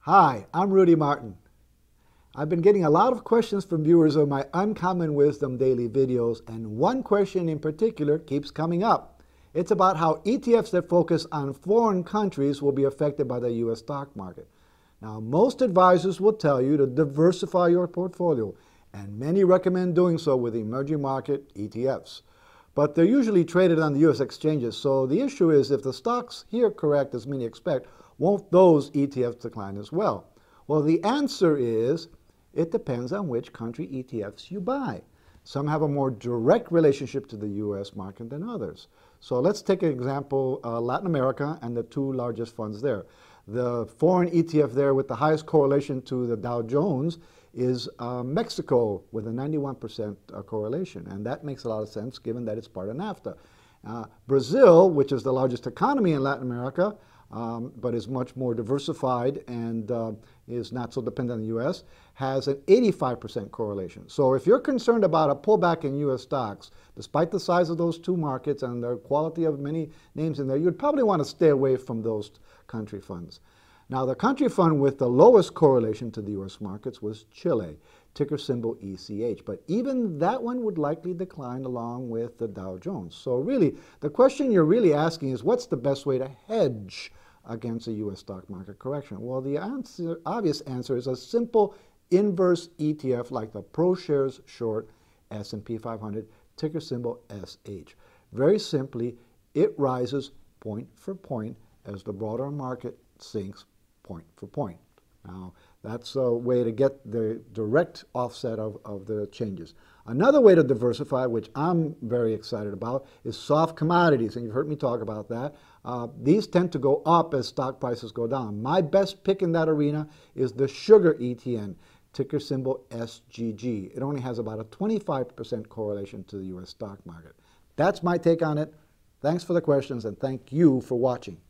Hi, I'm Rudy Martin. I've been getting a lot of questions from viewers of my Uncommon Wisdom daily videos, and one question in particular keeps coming up. It's about how ETFs that focus on foreign countries will be affected by the U.S. stock market. Now, most advisors will tell you to diversify your portfolio, and many recommend doing so with emerging market ETFs. But they're usually traded on the U.S. exchanges, so the issue is if the stocks here correct, as many expect, won't those ETFs decline as well? Well, the answer is it depends on which country ETFs you buy. Some have a more direct relationship to the U.S. market than others. So let's take an example, Latin America and the two largest funds there. The foreign ETF there with the highest correlation to the Dow Jones is Mexico with a 91% correlation. And that makes a lot of sense given that it's part of NAFTA. Brazil, which is the largest economy in Latin America, but is much more diversified and is not so dependent on the U.S., has an 85% correlation. So if you're concerned about a pullback in U.S. stocks, despite the size of those two markets and the quality of many names in there, you'd probably want to stay away from those country funds. Now, the country fund with the lowest correlation to the U.S. markets was Chile, ticker symbol ECH. But even that one would likely decline along with the Dow Jones. So really, the question you're really asking is, what's the best way to hedge against a U.S. stock market correction? Well, the obvious answer is a simple inverse ETF like the ProShares Short S&P 500, ticker symbol SH. Very simply, it rises point for point as the broader market sinks point for point. Now, that's a way to get the direct offset of the changes. Another way to diversify, which I'm very excited about, is soft commodities, and you've heard me talk about that. These tend to go up as stock prices go down. My best pick in that arena is the sugar ETN, ticker symbol SGG. It only has about a 25% correlation to the U.S. stock market. That's my take on it. Thanks for the questions, and thank you for watching.